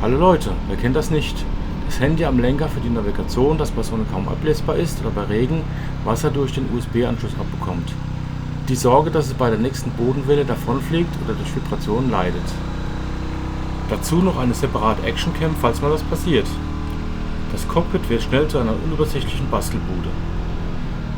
Hallo Leute, wer kennt das nicht? Das Handy am Lenker für die Navigation, das bei Sonne kaum ablesbar ist oder bei Regen Wasser durch den USB-Anschluss abbekommt. Die Sorge, dass es bei der nächsten Bodenwelle davonfliegt oder durch Vibrationen leidet. Dazu noch eine separate Actioncam, falls mal was passiert. Das Cockpit wird schnell zu einer unübersichtlichen Bastelbude.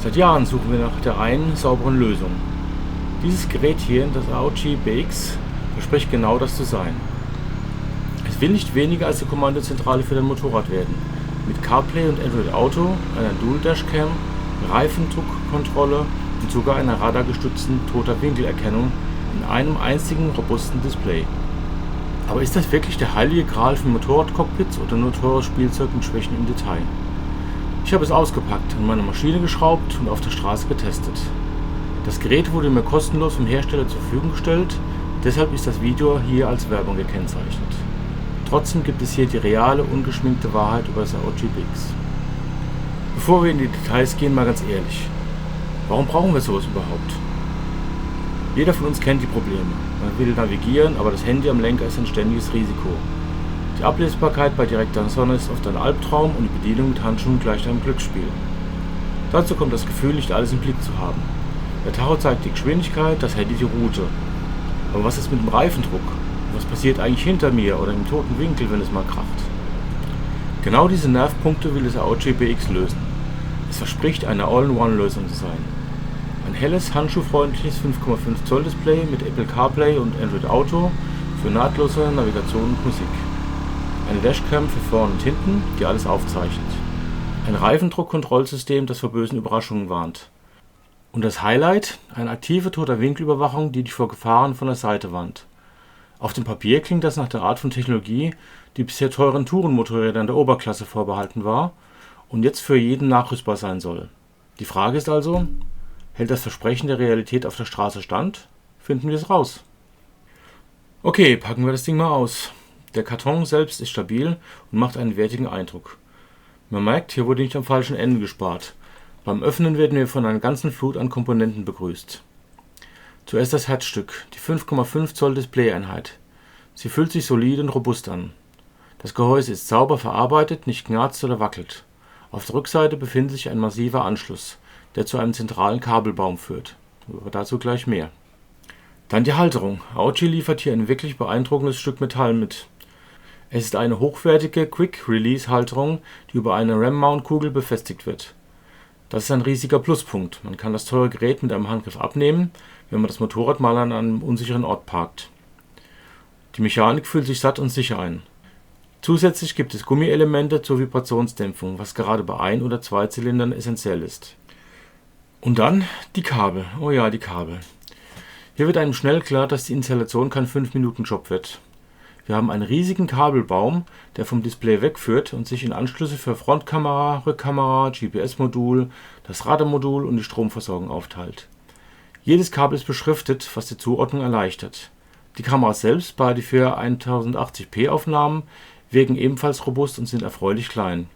Seit Jahren suchen wir nach der einen sauberen Lösung. Dieses Gerät hier, das AOG BX, verspricht genau das zu sein. Es will nicht weniger als die Kommandozentrale für dein Motorrad werden. Mit CarPlay und Android Auto, einer Dual-Dashcam, Reifendruckkontrolle und sogar einer radargestützten Toter-Winkelerkennung in einem einzigen robusten Display. Aber ist das wirklich der heilige Gral für Motorradcockpits oder nur teures Spielzeug mit Schwächen im Detail? Ich habe es ausgepackt, an meiner Maschine geschraubt und auf der Straße getestet. Das Gerät wurde mir kostenlos vom Hersteller zur Verfügung gestellt, deshalb ist das Video hier als Werbung gekennzeichnet. Trotzdem gibt es hier die reale, ungeschminkte Wahrheit über das AOG BX. Bevor wir in die Details gehen, mal ganz ehrlich. Warum brauchen wir sowas überhaupt? Jeder von uns kennt die Probleme. Man will navigieren, aber das Handy am Lenker ist ein ständiges Risiko. Die Ablesbarkeit bei direkter Sonne ist oft ein Albtraum und die Bedienung mit Handschuhen gleicht einem Glücksspiel. Dazu kommt das Gefühl, nicht alles im Blick zu haben. Der Tacho zeigt die Geschwindigkeit, das Handy die Route. Aber was ist mit dem Reifendruck? Was passiert eigentlich hinter mir oder im toten Winkel, wenn es mal kracht? Genau diese Nervpunkte will das AOG BX lösen. Es verspricht, eine All-in-One-Lösung zu sein. Ein helles, handschuhfreundliches 5,5 Zoll Display mit Apple CarPlay und Android Auto für nahtlose Navigation und Musik. Eine Dashcam für vorn und hinten, die alles aufzeichnet. Ein Reifendruckkontrollsystem, das vor bösen Überraschungen warnt. Und das Highlight? Eine aktive Toter-Winkelüberwachung, die dich vor Gefahren von der Seite warnt. Auf dem Papier klingt das nach der Art von Technologie, die bisher teuren Tourenmotorrädern der Oberklasse vorbehalten war und jetzt für jeden nachrüstbar sein soll. Die Frage ist also, hält das Versprechen der Realität auf der Straße stand? Finden wir es raus. Okay, packen wir das Ding mal aus. Der Karton selbst ist stabil und macht einen wertigen Eindruck. Man merkt, hier wurde nicht am falschen Ende gespart. Beim Öffnen werden wir von einer ganzen Flut an Komponenten begrüßt. Zuerst das Herzstück, die 5,5 Zoll Displayeinheit. Sie fühlt sich solide und robust an. Das Gehäuse ist sauber verarbeitet, nicht knarzt oder wackelt. Auf der Rückseite befindet sich ein massiver Anschluss, der zu einem zentralen Kabelbaum führt. Aber dazu gleich mehr. Dann die Halterung. AOG liefert hier ein wirklich beeindruckendes Stück Metall mit. Es ist eine hochwertige Quick-Release-Halterung, die über eine RAM-Mount-Kugel befestigt wird. Das ist ein riesiger Pluspunkt. Man kann das teure Gerät mit einem Handgriff abnehmen, wenn man das Motorrad mal an einem unsicheren Ort parkt. Die Mechanik fühlt sich satt und sicher ein. Zusätzlich gibt es Gummielemente zur Vibrationsdämpfung, was gerade bei Ein- oder Zweizylindern essentiell ist. Und dann die Kabel. Oh ja, die Kabel. Hier wird einem schnell klar, dass die Installation kein 5-Minuten-Job wird. Wir haben einen riesigen Kabelbaum, der vom Display wegführt und sich in Anschlüsse für Frontkamera, Rückkamera, GPS-Modul, das Radarmodul und die Stromversorgung aufteilt. Jedes Kabel ist beschriftet, was die Zuordnung erleichtert. Die Kameras selbst, beide für 1080p Aufnahmen, wirken ebenfalls robust und sind erfreulich klein.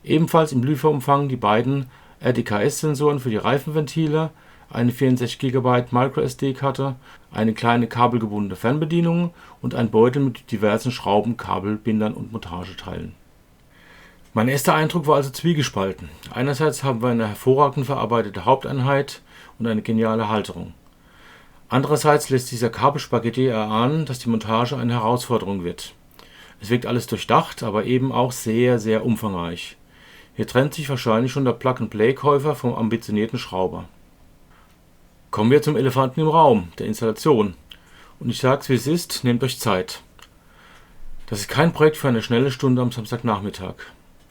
Ebenfalls im Lieferumfang die beiden RDKS-Sensoren für die Reifenventile, eine 64 GB MicroSD-Karte, eine kleine kabelgebundene Fernbedienung und ein Beutel mit diversen Schrauben, Kabelbindern und Montageteilen. Mein erster Eindruck war also zwiegespalten. Einerseits haben wir eine hervorragend verarbeitete Haupteinheit und eine geniale Halterung. Andererseits lässt dieser Kabelspaghetti erahnen, dass die Montage eine Herausforderung wird. Es wirkt alles durchdacht, aber eben auch sehr, sehr umfangreich. Hier trennt sich wahrscheinlich schon der Plug-and-Play-Käufer vom ambitionierten Schrauber. Kommen wir zum Elefanten im Raum, der Installation. Und ich sag's wie es ist, nehmt euch Zeit. Das ist kein Projekt für eine schnelle Stunde am Samstagnachmittag.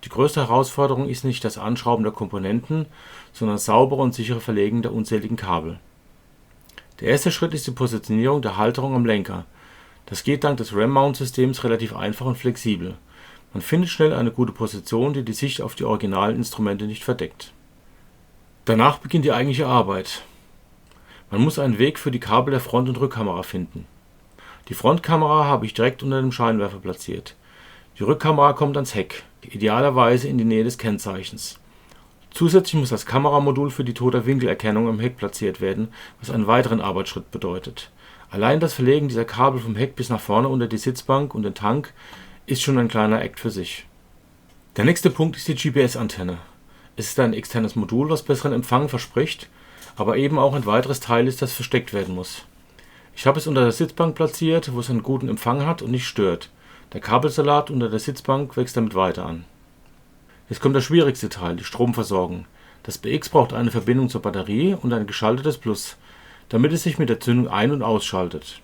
Die größte Herausforderung ist nicht das Anschrauben der Komponenten, sondern das saubere und sichere Verlegen der unzähligen Kabel. Der erste Schritt ist die Positionierung der Halterung am Lenker. Das geht dank des RAM-Mount-Systems relativ einfach und flexibel. Man findet schnell eine gute Position, die die Sicht auf die originalen Instrumente nicht verdeckt. Danach beginnt die eigentliche Arbeit. Man muss einen Weg für die Kabel der Front- und Rückkamera finden. Die Frontkamera habe ich direkt unter dem Scheinwerfer platziert. Die Rückkamera kommt ans Heck, idealerweise in die Nähe des Kennzeichens. Zusätzlich muss das Kameramodul für die Toter-Winkelerkennung am Heck platziert werden, was einen weiteren Arbeitsschritt bedeutet. Allein das Verlegen dieser Kabel vom Heck bis nach vorne unter die Sitzbank und den Tank ist schon ein kleiner Act für sich. Der nächste Punkt ist die GPS-Antenne. Es ist ein externes Modul, was besseren Empfang verspricht, aber eben auch ein weiteres Teil ist, das versteckt werden muss. Ich habe es unter der Sitzbank platziert, wo es einen guten Empfang hat und nicht stört. Der Kabelsalat unter der Sitzbank wächst damit weiter an. Jetzt kommt das schwierigste Teil, die Stromversorgung. Das BX braucht eine Verbindung zur Batterie und ein geschaltetes Plus, damit es sich mit der Zündung ein- und ausschaltet.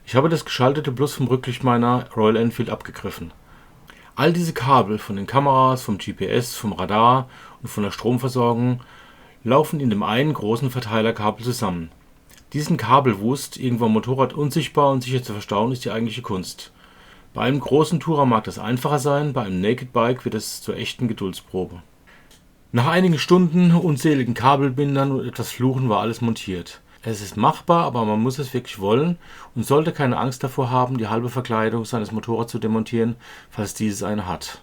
Ich habe das geschaltete Plus vom Rücklicht meiner Royal Enfield abgegriffen. All diese Kabel von den Kameras, vom GPS, vom Radar und von der Stromversorgung laufen in dem einen großen Verteilerkabel zusammen. Diesen Kabelwust irgendwo am Motorrad unsichtbar und sicher zu verstauen, ist die eigentliche Kunst. Bei einem großen Tourer mag das einfacher sein, bei einem Naked Bike wird es zur echten Geduldsprobe. Nach einigen Stunden, unzähligen Kabelbindern und etwas Fluchen war alles montiert. Es ist machbar, aber man muss es wirklich wollen und sollte keine Angst davor haben, die halbe Verkleidung seines Motorrads zu demontieren, falls dieses eine hat.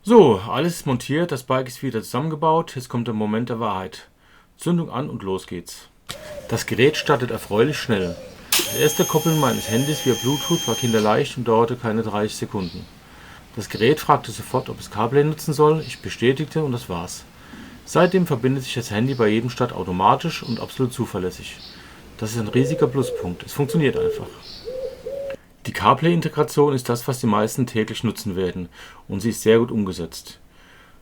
So, alles ist montiert, das Bike ist wieder zusammengebaut, jetzt kommt der Moment der Wahrheit. Zündung an und los geht's. Das Gerät startet erfreulich schnell. Das erste Koppeln meines Handys via Bluetooth war kinderleicht und dauerte keine 30 Sekunden. Das Gerät fragte sofort, ob es CarPlay nutzen soll, ich bestätigte und das war's. Seitdem verbindet sich das Handy bei jedem Start automatisch und absolut zuverlässig. Das ist ein riesiger Pluspunkt, es funktioniert einfach. Die CarPlay-Integration ist das, was die meisten täglich nutzen werden und sie ist sehr gut umgesetzt.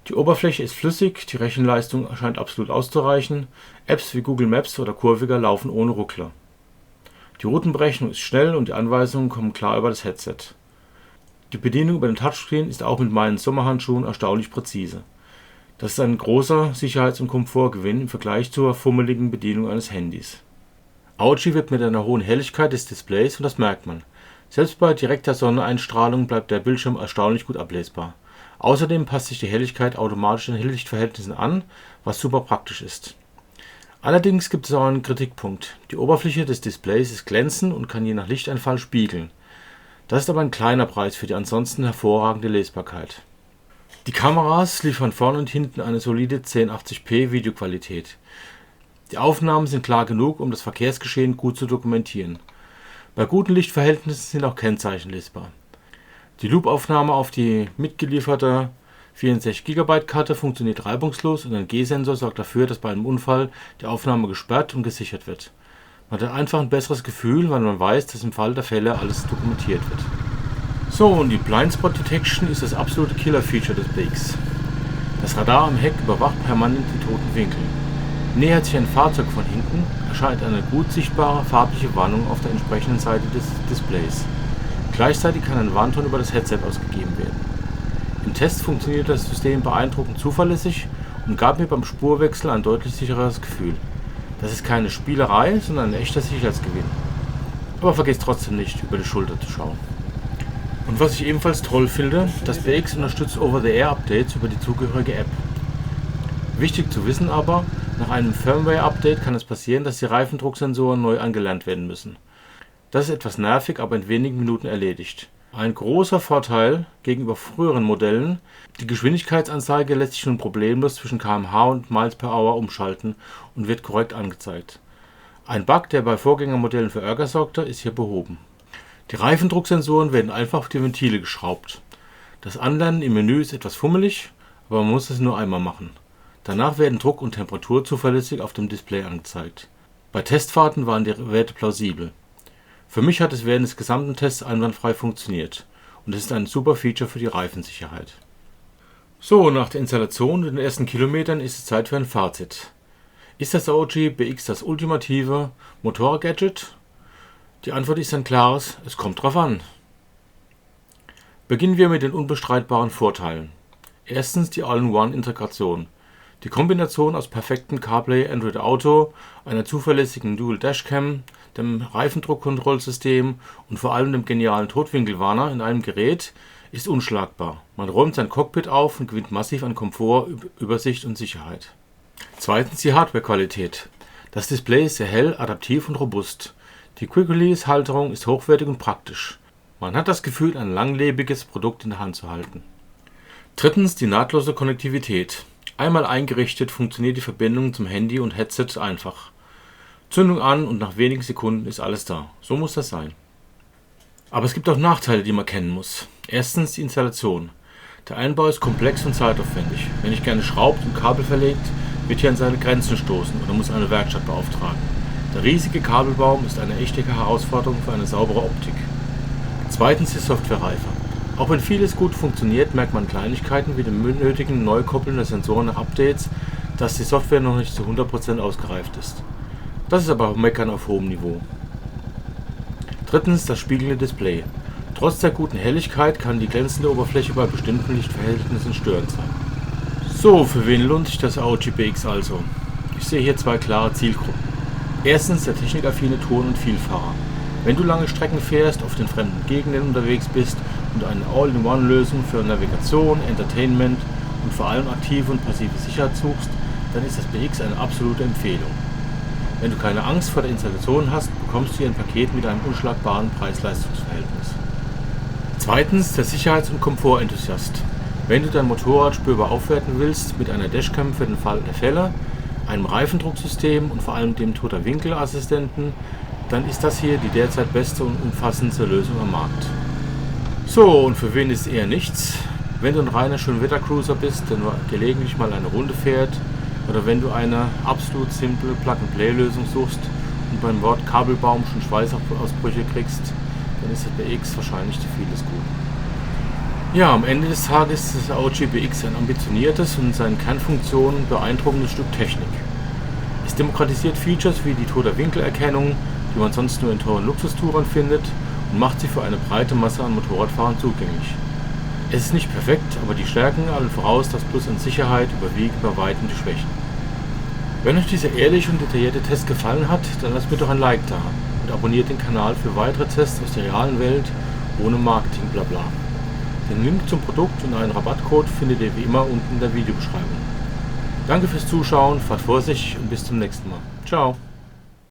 Die Oberfläche ist flüssig, die Rechenleistung scheint absolut auszureichen, Apps wie Google Maps oder Kurviga laufen ohne Ruckler. Die Routenberechnung ist schnell und die Anweisungen kommen klar über das Headset. Die Bedienung über den Touchscreen ist auch mit meinen Sommerhandschuhen erstaunlich präzise. Das ist ein großer Sicherheits- und Komfortgewinn im Vergleich zur fummeligen Bedienung eines Handys. Audi wird mit einer hohen Helligkeit des Displays und das merkt man. Selbst bei direkter Sonneneinstrahlung bleibt der Bildschirm erstaunlich gut ablesbar. Außerdem passt sich die Helligkeit automatisch den Helllichtverhältnissen an, was super praktisch ist. Allerdings gibt es auch einen Kritikpunkt. Die Oberfläche des Displays ist glänzend und kann je nach Lichteinfall spiegeln. Das ist aber ein kleiner Preis für die ansonsten hervorragende Lesbarkeit. Die Kameras liefern vorne und hinten eine solide 1080p Videoqualität. Die Aufnahmen sind klar genug, um das Verkehrsgeschehen gut zu dokumentieren. Bei guten Lichtverhältnissen sind auch Kennzeichen lesbar. Die Loopaufnahme auf die mitgelieferte 64 GB Karte funktioniert reibungslos und ein G-Sensor sorgt dafür, dass bei einem Unfall die Aufnahme gesperrt und gesichert wird. Man hat einfach ein besseres Gefühl, weil man weiß, dass im Fall der Fälle alles dokumentiert wird. So, und die Blindspot Detection ist das absolute Killer-Feature des BX. Das Radar am Heck überwacht permanent die toten Winkel. Nähert sich ein Fahrzeug von hinten, erscheint eine gut sichtbare farbliche Warnung auf der entsprechenden Seite des Displays. Gleichzeitig kann ein Warnton über das Headset ausgegeben werden. Im Test funktioniert das System beeindruckend zuverlässig und gab mir beim Spurwechsel ein deutlich sichereres Gefühl. Das ist keine Spielerei, sondern ein echter Sicherheitsgewinn. Aber vergesst trotzdem nicht, über die Schulter zu schauen. Und was ich ebenfalls toll finde, das BX unterstützt Over-the-Air-Updates über die zugehörige App. Wichtig zu wissen aber, nach einem Firmware-Update kann es passieren, dass die Reifendrucksensoren neu angelernt werden müssen. Das ist etwas nervig, aber in wenigen Minuten erledigt. Ein großer Vorteil gegenüber früheren Modellen, die Geschwindigkeitsanzeige lässt sich nun problemlos zwischen km/h und Miles per Hour umschalten und wird korrekt angezeigt. Ein Bug, der bei Vorgängermodellen für Ärger sorgte, ist hier behoben. Die Reifendrucksensoren werden einfach auf die Ventile geschraubt. Das Anlernen im Menü ist etwas fummelig, aber man muss es nur einmal machen. Danach werden Druck und Temperatur zuverlässig auf dem Display angezeigt. Bei Testfahrten waren die Werte plausibel. Für mich hat es während des gesamten Tests einwandfrei funktioniert und es ist ein super Feature für die Reifensicherheit. So, nach der Installation und den ersten Kilometern ist es Zeit für ein Fazit. Ist das Audi BX das ultimative Motorrad-Gadget? Die Antwort ist ein klares, es kommt drauf an. Beginnen wir mit den unbestreitbaren Vorteilen. Erstens die All-in-One-Integration. Die Kombination aus perfektem CarPlay Android Auto, einer zuverlässigen Dual Dashcam, dem Reifendruckkontrollsystem und vor allem dem genialen Totwinkelwarner in einem Gerät ist unschlagbar. Man räumt sein Cockpit auf und gewinnt massiv an Komfort, Übersicht und Sicherheit. Zweitens die Hardwarequalität. Das Display ist sehr hell, adaptiv und robust. Die Quick-Release-Halterung ist hochwertig und praktisch. Man hat das Gefühl, ein langlebiges Produkt in der Hand zu halten. Drittens die nahtlose Konnektivität. Einmal eingerichtet funktioniert die Verbindung zum Handy und Headset einfach. Zündung an und nach wenigen Sekunden ist alles da. So muss das sein. Aber es gibt auch Nachteile, die man kennen muss. Erstens die Installation. Der Einbau ist komplex und zeitaufwendig. Wenn ich gerne schraubt und Kabel verlegt, wird hier an seine Grenzen stoßen oder muss eine Werkstatt beauftragen. Der riesige Kabelbaum ist eine echte Herausforderung für eine saubere Optik. Zweitens die Softwarereife. Auch wenn vieles gut funktioniert, merkt man Kleinigkeiten wie dem nötigen Neukoppeln der Sensoren nach Updates, dass die Software noch nicht zu 100% ausgereift ist. Das ist aber Meckern auf hohem Niveau. Drittens das spiegelnde Display. Trotz der guten Helligkeit kann die glänzende Oberfläche bei bestimmten Lichtverhältnissen störend sein. So, für wen lohnt sich das AOG BX also? Ich sehe hier zwei klare Zielgruppen. Erstens der technikaffine Touren- und Vielfahrer. Wenn du lange Strecken fährst, auf den fremden Gegenden unterwegs bist und eine All-in-One-Lösung für Navigation, Entertainment und vor allem aktive und passive Sicherheit suchst, dann ist das BX eine absolute Empfehlung. Wenn du keine Angst vor der Installation hast, bekommst du hier ein Paket mit einem unschlagbaren Preis-Leistungs-Verhältnis. Zweitens der Sicherheits- und Komfortenthusiast. Wenn du dein Motorrad spürbar aufwerten willst mit einer Dashcam für den Fall der Fälle, einem Reifendrucksystem und vor allem dem Toter-Winkel-Assistenten, dann ist das hier die derzeit beste und umfassendste Lösung am Markt. So, und für wen ist eher nichts? Wenn du ein reiner Schönwetter-Cruiser bist, der nur gelegentlich mal eine Runde fährt, oder wenn du eine absolut simple Plug-and-Play-Lösung suchst und beim Wort Kabelbaum schon Schweißausbrüche kriegst, dann ist das BX wahrscheinlich zu vieles gut. Ja, am Ende des Tages ist das AOG BX ein ambitioniertes und in seinen Kernfunktionen beeindruckendes Stück Technik. Es demokratisiert Features wie die Toter-Winkel-Erkennung, die man sonst nur in teuren Luxustourern findet, und macht sie für eine breite Masse an Motorradfahrern zugänglich. Es ist nicht perfekt, aber die Stärken allen voraus, das Plus an Sicherheit überwiegt bei weitem die Schwächen. Wenn euch dieser ehrliche und detaillierte Test gefallen hat, dann lasst mir doch ein Like da und abonniert den Kanal für weitere Tests aus der realen Welt ohne Marketing blabla. Den Link zum Produkt und einen Rabattcode findet ihr wie immer unten in der Videobeschreibung. Danke fürs Zuschauen, fahrt vorsichtig und bis zum nächsten Mal. Ciao!